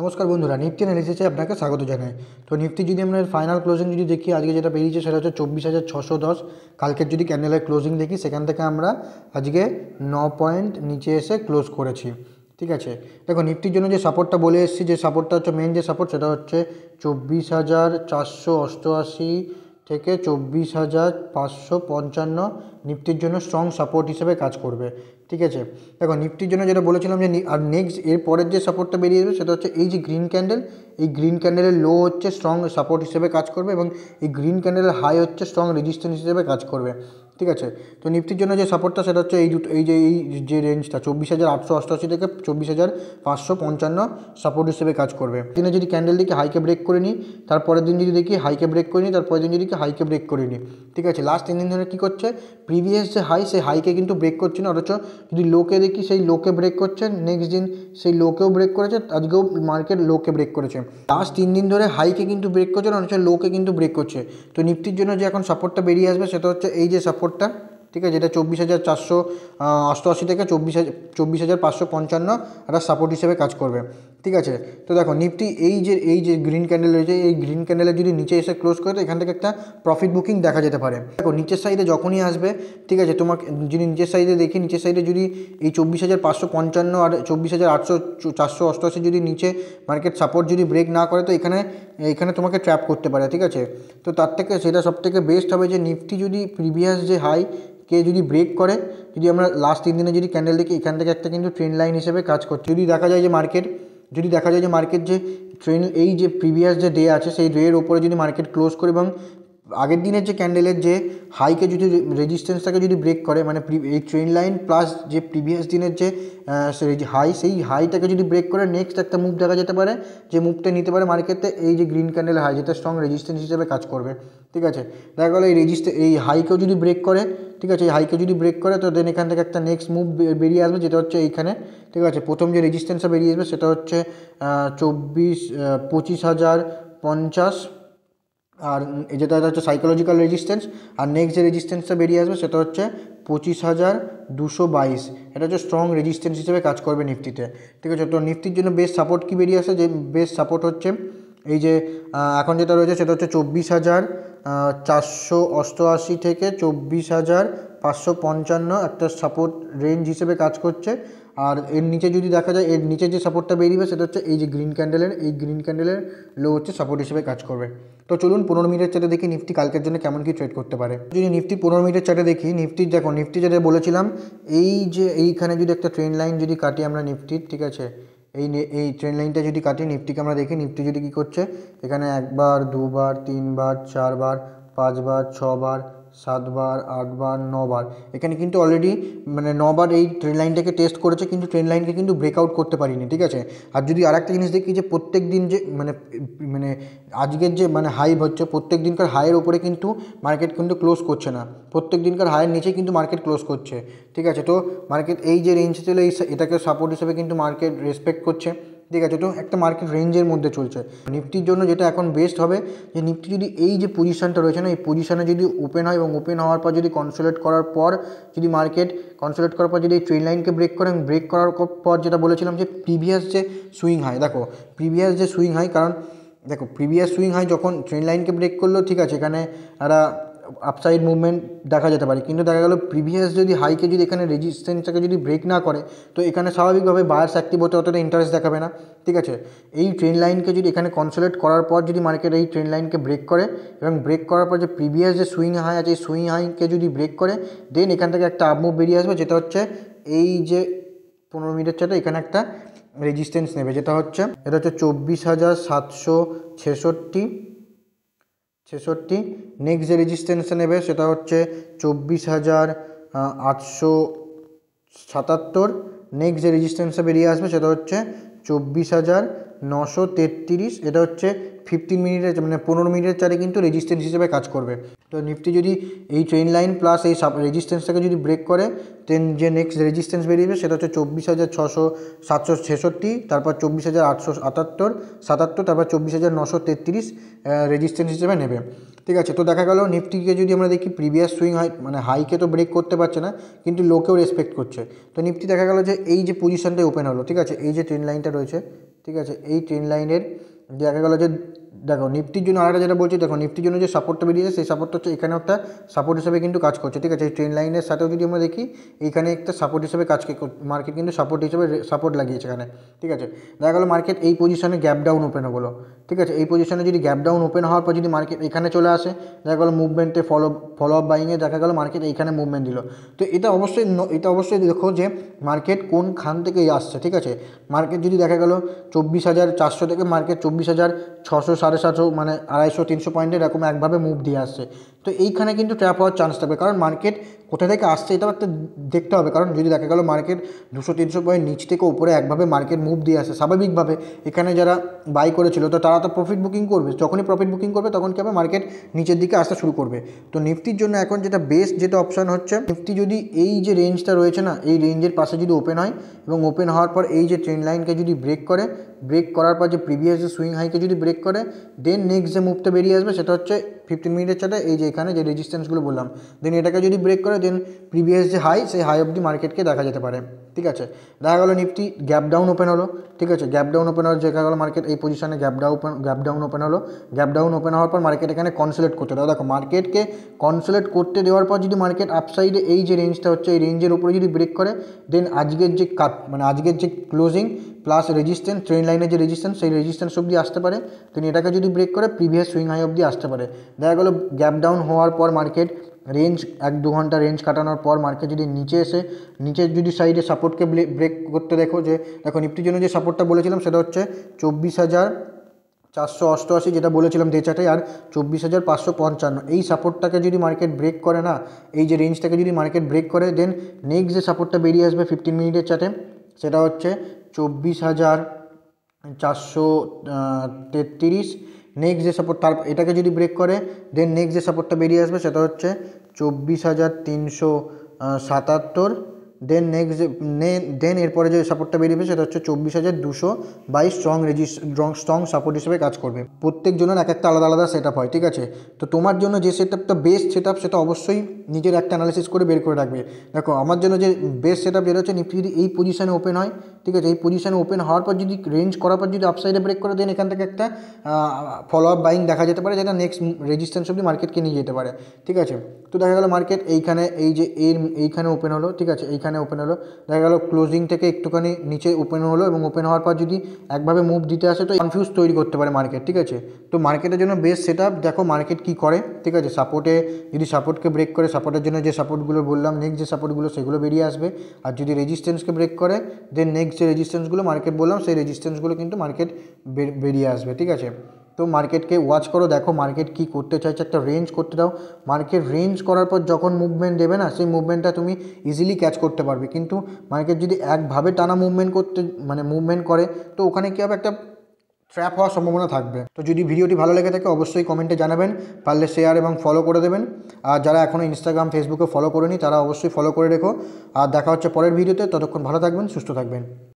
নমস্কার বন্ধুরা, নিফটি অ্যানালিসিসে আপনাকে স্বাগত জানাই। তো নিফটি যদি আমরা ফাইনাল ক্লোজিং যদি দেখি, আজকে যেটা বেরিয়েছে সেটা হচ্ছে 24,610। কালকের যদি ক্যান্ডেলের ক্লোজিং দেখি, সেখান থেকে আমরা আজকে 9 পয়েন্ট নিচে এসে ক্লোজ করেছি। ঠিক আছে, দেখো নিফটির জন্য যে সাপোর্টটা বলে এসেছি, যে সাপোর্টটা হচ্ছে মেন যে সাপোর্ট, সেটা হচ্ছে 24,488 থেকে 24,555 নিফটির জন্য স্ট্রং সাপোর্ট হিসেবে কাজ করবে। ঠিক আছে, দেখো নিফটির জন্য যেটা বলেছিলাম যে আর নেক্সট এর পরের যে সাপোর্টটা বেরিয়ে যাবে সেটা হচ্ছে এই যে গ্রিন ক্যান্ডেল, এই গ্রিন ক্যান্ডেলের লো হচ্ছে স্ট্রং সাপোর্ট হিসেবে কাজ করবে এবং এই গ্রিন ক্যান্ডেলের হাই হচ্ছে স্ট্রং রেজিস্ট্যান্স হিসেবে কাজ করবে। ঠিক আছে, তো নিফটির জন্য যে সাপোর্টটা সেটা হচ্ছে এই দুটো, এই যে রেঞ্জটা 24,888 থেকে 24,555 সাপোর্ট হিসেবে কাজ করবে। দিনে যদি ক্যান্ডেল দিকে হাইকে ব্রেক করে নিই, তারপরের দিন যদি দেখি হাইকে ব্রেক করে নিই, তারপরের দিন যদি হাইকে ব্রেক করে নিই। ঠিক আছে, লাস্ট 3 দিন ধরে কী করছে, প্রিভিয়াস যে হাই সেই হাইকে কিন্তু ব্রেক করছে না, অথচ যদি লোকে দেখি সেই লোকে ব্রেক করছে, নেক্সট দিন সেই লোকেও ব্রেক করেছে, আজকেও মার্কেট লোকে ব্রেক করেছে। লাস্ট 3 দিন ধরে হাইকে কিন্তু ব্রেক করছে না, অথচ লোকে কিন্তু ব্রেক করছে। তো নিফটির জন্য যে এখন সাপোর্টটা বেরিয়ে আসবে সেটা হচ্ছে এই যে সাপোর্টটা, ঠিক আছে, যেটা 24,488 থেকে 24,555 একটা সাপোর্ট হিসেবে কাজ করবে। ঠিক আছে, তো দেখো নিফটি এই যে গ্রিন ক্যান্ডেল রয়েছে, এই গ্রিন ক্যান্ডেলের যদি নিচে এসে ক্লোজ করে, তো এখান থেকে একটা প্রফিট বুকিং দেখা যেতে পারে। দেখো নিচের সাইডে যখনই আসবে, ঠিক আছে, তোমাকে যদি নিচের সাইডে দেখি, নিচের সাইডে যদি এই 24,555 আর 24,488 যদি নিচে মার্কেট সাপোর্ট যদি ব্রেক না করে, তো এখানে তোমাকে ট্র্যাপ করতে পারে। ঠিক আছে, তো তার থেকে সেটা সবথেকে বেস্ট হবে যে নিফটি যদি প্রিভিয়াস যে হাই কে যদি ব্রেক করে, যদি আমরা লাস্ট 3 দিনে যদি ক্যান্ডেল দেখি, এখান থেকে একটা কিন্তু ট্রেন্ড লাইন হিসেবে কাজ করছে। যদি দেখা যায় যে মার্কেট যে ট্রেন্ড, এই যে প্রিভিয়াস যে ডে আছে সেই ডের ওপরে যদি মার্কেট ক্লোজ করে এবং আগের দিনের যে ক্যান্ডেলের যে হাইকে যদি রেজিস্ট্যান্সটাকে যদি ব্রেক করে, মানে এই ট্রেন্ড লাইন প্লাস যে প্রিভিয়াস দিনের যে হাই, সেই হাইটাকে যদি ব্রেক করে নেক্সট একটা মুভ দেখা যেতে পারে, যে মুভটা নিতে পারে মার্কেটে এই যে গ্রিন ক্যান্ডেল হাই, যেটা স্ট্রং রেজিস্ট্যান্স হিসেবে কাজ করবে। ঠিক আছে, দেখা গেলো এই হাইকেও যদি ব্রেক করে, ঠিক আছে, এই হাইকে যদি ব্রেক করে, তো দেন এখান থেকে একটা নেক্সট মুভ বেরিয়ে আসবে, যেটা হচ্ছে এইখানে। ঠিক আছে, প্রথম যে রেজিস্ট্যান্সটা বেরিয়ে আসবে সেটা হচ্ছে 25,050, আর যেটা হচ্ছে সাইকোলজিক্যাল রেজিস্ট্যান্স। আর নেক্সট যে রেজিস্ট্যান্সটা বেরিয়ে আসবে সেটা হচ্ছে 25,222, এটা হচ্ছে স্ট্রং রেজিস্ট্যান্স হিসেবে কাজ করবে নিফটিতে। ঠিক আছে, তো নিফটির জন্য বেস্ট সাপোর্ট কী বেরিয়ে আসে, যে বেস্ট সাপোর্ট হচ্ছে এই যে এখন যেটা রয়েছে সেটা হচ্ছে 24,488 থেকে 24,555 একটা সাপোর্ট রেঞ্জ হিসেবে কাজ করছে। আর এর নিচে যদি দেখা যায়, এর নিচে যে সাপোর্টটা বেরিয়ে সেটা হচ্ছে এই যে গ্রিন ক্যান্ডেলের লো হচ্ছে সাপোর্ট হিসেবে কাজ করবে। তো চলুন 15 মিনিটের চার্টে দেখি নিফটি কালকের জন্য কেমন কি ট্রেড করতে পারে। যদি নিফটি 15 মিনিটের চার্টে দেখি, নিফটি যেটা বলেছিলাম, এইখানে যদি একটা ট্রেন্ড লাইন যদি কাটি আমরা নিফটির, ঠিক আছে, এই ট্রেন্ড লাইনটা যদি কাটি নিফটিকে আমরা দেখি, নিফটি যদি কী করছে, এখানে 1 বার 2 বার 3 বার 4 বার 5 বার 6 বার 7 বার 8 বার 9 বার, এখানে কিন্তু অলরেডি মানে 9 বার এই ট্রেন্ড লাইনটাকে টেস্ট করেছে, কিন্তু ট্রেন্ড লাইনকে কিন্তু ব্রেকআউট করতে পারিনি। ঠিক আছে, আর যদি আরেকটা জিনিস দেখি যে প্রত্যেক দিন যে মানে আজকের যে হাই হচ্ছে, প্রত্যেক দিনকার হাইয়ের ওপরে কিন্তু মার্কেট কিন্তু ক্লোজ করছে না, প্রত্যেক দিনকার হাইয়ের নিচে কিন্তু মার্কেট ক্লোজ করছে। ঠিক আছে, তো মার্কেট এই যে রেঞ্জ ছিল এটাকে সাপোর্ট হিসেবে কিন্তু মার্কেট রেসপেক্ট করছে। ঠিক আছে, তো একটা মার্কেট রেঞ্জের মধ্যে চলছে। নিফটির জন্য যেটা এখন বেস্ট হবে, যে নিফটি যদি এই যে পজিশানটা রয়েছে না, এই পজিশানে যদি ওপেন হয় এবং ওপেন হওয়ার পর যদি কনসোলিডেট করার পর যদি মার্কেট কনসোলিডেট করার পর যদি এই ট্রেন্ড লাইনকে ব্রেক করে, ব্রেক করার পর যেটা বলেছিলাম যে প্রিভিয়াস যে সুইং হাই, কারণ দেখো প্রিভিয়াস সুইং হাই যখন ট্রেন্ড লাইনকে ব্রেক করলো, ঠিক আছে, এখানে একটা আপসাইড মুভমেন্ট দেখা যেতে পারে, কিন্তু দেখা গেল প্রিভিয়াস যদি হাইকে যদি এখানে রেজিস্ট্যান্সটাকে যদি ব্রেক না করে, তো এখানে স্বাভাবিকভাবে বায়ার্স অ্যাক্টিভ হতে অতটা ইন্টারেস্ট দেখাবে না। ঠিক আছে, এই ট্রেন্ড লাইনকে যদি এখানে কনসোলিডেট করার পর যদি মার্কেট এই ট্রেন্ড লাইনকে ব্রেক করে এবং ব্রেক করার পর যে প্রিভিয়াস যে সুইং হাই আছে, এই সুইং হাইকে যদি ব্রেক করে, দেন এখান থেকে একটা আপ মুভ বেরিয়ে আসবে, যেটা হচ্ছে এই যে 15 মিনিটের চার্টে এখানে একটা রেজিস্ট্যান্স নেবে, যেটা হচ্ছে 24,766। নেক্সট যে রেজিস্ট্যান্সটা নেবে সেটা হচ্ছে 24,877। নেক্সট যে রেজিস্ট্যান্সটা বেরিয়ে আসবে সেটা হচ্ছে 24,933। এটা হচ্ছে 15 মিনিটের 15 মিনিটের চারে কিন্তু রেজিস্ট্যান্স হিসেবে কাজ করবে। তো নিফটি যদি এই ট্রেন্ড লাইন প্লাস এই রেজিস্ট্যান্সটাকে যদি ব্রেক করে, দেন যে নেক্সট রেজিস্ট্যান্স বেরিয়ে সেটা হচ্ছে 24,766, তারপর 24,877, তারপর 24,933 রেজিস্ট্যান্স হিসেবে নেবে। ঠিক আছে, তো দেখা গেল নিফটিকে যদি আমরা দেখি, প্রিভিয়াস সুইং হাই হাইকে তো ব্রেক করতে পারছে না, কিন্তু লোকেও রেসপেক্ট করছে। তো নিফটি দেখা গেল যে এই যে পজিশনটাই ওপেন হলো, ঠিক আছে, এই যে ট্রেন্ড লাইনটা রয়েছে, ঠিক আছে। এই ট্রেন লাইনের দেখা গেলো যে দেখো নিফটির জন্য আরেকটা যেটা বলছি, দেখো নিফটির জন্য যে সাপোর্টটা বেরিয়েছে সেই সাপোর্টটা হচ্ছে এখানে একটা সাপোর্ট হিসেবে কিন্তু কাজ করছে, ঠিক আছে। এই ট্রেন লাইনের সাথেও যদি আমরা দেখি এইখানে একটা সাপোর্ট হিসেবে কাজ মার্কেট কিন্তু সাপোর্ট হিসেবে সাপোর্ট লাগিয়েছে এখানে, ঠিক আছে। দেখা গেলো মার্কেট এই পজিশনে গ্যাপ ডাউন ওপেন হলো, ঠিক আছে। এই পজিশনে যদি গ্যাপ ডাউন ওপেন হওয়ার পর যদি মার্কেট এখানে চলে আসে, দেখা গেলো মুভমেন্টে ফলো আপ বাইংয়ে দেখা গেলো মার্কেট এইখানে মুভমেন্ট দিল, তো এটা অবশ্যই দেখো যে মার্কেট কোন খান থেকে আসছে, ঠিক আছে। মার্কেট যদি দেখা গেলো 24,400 থেকে মার্কেট 24,600 750 মানে 250-300 পয়েন্টের এরকম একভাবে মুভ দিয়ে আসছে, তো এইখানে কিন্তু ট্র্যাপ হওয়ার চান্স থাকবে, কারণ মার্কেট কোথা থেকে আসছে এটাও একটা দেখতে হবে। কারণ যদি দেখা গেলো মার্কেট 200-300 পয়েন্ট নিচ থেকে উপরে একভাবে মার্কেট মুভ দিয়ে আসে, স্বাভাবিকভাবে এখানে যারা বাই করেছিল তো তারা তো প্রফিট বুকিং করবে, যখনই প্রফিট বুকিং করবে তখন কী হবে, মার্কেট নিচের দিকে আসতে শুরু করবে। তো নিফটির জন্য এখন যেটা বেস্ট যেটা অপশান হচ্ছে, নিফটি যদি এই যে রেঞ্জটা রয়েছে না, এই রেঞ্জের পাশে যদি ওপেন হয় এবং ওপেন হওয়ার পর এই যে ট্রেন্ড লাইনকে যদি ব্রেক করে, ব্রেক করার পর যে প্রিভিয়াস যে সুইং হাইকে যদি ব্রেক করে, দেন নেক্সট যে মুভটা বেরিয়ে আসবে সেটা হচ্ছে 15 মিনিটের চার্টে এই যে এখানে যে রেজিস্ট্যান্সগুলো বললাম, দেন এটাকে যদি ব্রেক করে দেন প্রিভিয়াস যে হাই সেই হাই অবধি মার্কেটকে দেখা যেতে পারে, ঠিক আছে। দেখা গেলো নিফটি গ্যাপ ডাউন ওপেন হলো, ঠিক আছে। গ্যাপ ডাউন ওপেন হওয়ার দেখা গেলো মার্কেট এই পজিশনে গ্যাপ ডাউন ওপেন হলো। গ্যাপ ডাউন ওপেন হওয়ার পর মার্কেট এখানে কনসোলেট করতে দেওয়া, দেখো মার্কেটকে কনসোলেট করতে দেওয়ার পর যদি মার্কেট আপসাইডে এই যে রেঞ্জটা হচ্ছে এই রেঞ্জের উপরে যদি ব্রেক করে, দেন আজকের যে কাট মানে আজকের যে ক্লোজিং প্লাস রেজিস্ট্যান্স ট্রেন লাইনের যে রেজিস্ট্যান্স সেই রেজিস্ট্যান্স অবধি আসতে পারে, দেন এটাকে যদি ব্রেক করে প্রিভিয়াস সুইং হাই অবধি আসতে পারে। দেখা গেলো গ্যাপ ডাউন হওয়ার পর মার্কেট রেঞ্জ 1-2 ঘন্টা রেঞ্জ কাটানোর পর মার্কেট যদি নিচে এসে নিচের যদি সাইডে সাপোর্টকে ব্রেক করতে দেখো, যে দেখো নিফটির জন্য যে সাপোর্টটা বলেছিলাম সেটা হচ্ছে 24,488 যেটা বলেছিলাম ডে চার্টে, আর 24,555 এই সাপোর্টটাকে যদি মার্কেট ব্রেক করে না, এই যে রেঞ্জটাকে যদি মার্কেট ব্রেক করে, দেন নেক্সট যে সাপোর্টটা বেরিয়ে আসবে 15 মিনিটের চার্টে সেটা হচ্ছে 24,433। নেক্সট যে সাপোর্ট তার এটাকে যদি ব্রেক করে, দেন নেক্সট যে সাপোর্টটা বেরিয়ে আসবে সেটা হচ্ছে 24,377। দেন নেক্সট দেন এরপরে যে সাপোর্টটা বেরিয়েবে সেটা হচ্ছে 24,222 স্ট্রং সাপোর্ট হিসেবে কাজ করবে। প্রত্যেক জনের এক একটা আলাদা আলাদা সেট আপ হয়, ঠিক আছে। তো তোমার জন্য যে সেট আপটা বেস্ট সেট আপ সেটা অবশ্যই নিজের একটা অ্যানালিসিস করে বের করে রাখবে। দেখো আমার জন্য যে বেস্ট সেট আপ যেটা হচ্ছে নিফটি যদি এই পজিশানে ওপেন হয়, ঠিক আছে, এই পজিশানে ওপেন হওয়ার পর যদি রেঞ্জ করার পর যদি আপসাইডে ব্রেক করে, দেন এখান থেকে একটা ফলো আপ বাইং দেখা যেতে পারে, যেটা নেক্সট রেজিস্ট্যান্স অবধি মার্কেটকে নিয়ে যেতে পারে, ঠিক আছে। তো দেখা গেলো মার্কেট এইখানে এই যে এইখানে ওপেন হলো, ঠিক আছে, এইখানে ওপেন হলো, দেখা গেলো ক্লোজিং থেকে একটুখানি নিচে ওপেন হলো এবং ওপেন হওয়ার পর যদি একভাবে মুভ দিতে আসে তো কনফিউজ তৈরি করতে পারে মার্কেট, ঠিক আছে। তো মার্কেটের জন্য বেস্ট সেট আপ দেখো মার্কেট কী করে, ঠিক আছে। সাপোর্টে যদি সাপোর্টকে ব্রেক করে, সাপোর্টের জন্য যে সাপোর্টগুলো বললাম নেক্সট যে সাপোর্টগুলো সেগুলো বেরিয়ে আসবে, আর যদি রেজিস্ট্যান্সকে ব্রেক করে, দেন নেক্সট যে রেজিস্ট্যান্সগুলো মার্কেট বললাম সেই রেজিস্ট্যান্সগুলো কিন্তু মার্কেট বেরিয়ে আসবে, ঠিক আছে। তো মার্কেটকে ওয়াচ করো, দেখো মার্কেট কী করতে চাইছে, একটা রেঞ্জ করতে দাও। মার্কেট রেঞ্জ করার পর যখন মুভমেন্ট দেবে না, সেই মুভমেন্টটা তুমি ইজিলি ক্যাচ করতে পারবে। কিন্তু মার্কেট যদি একভাবে টানা মুভমেন্ট করে, তো ওখানে কী হবে, একটা ট্র্যাপ হওয়ার সম্ভাবনা থাকবে। তো যদি ভিডিওটি ভালো লেগে থাকে অবশ্যই কমেন্টে জানাবেন, পারলে শেয়ার এবং ফলো করে দেবেন। আর যারা এখনও ইনস্টাগ্রাম ফেসবুকে ফলো করেনি তারা অবশ্যই ফলো করে রেখো। আর দেখা হচ্ছে পরের ভিডিওতে, ততক্ষণ ভালো থাকবেন, সুস্থ থাকবেন।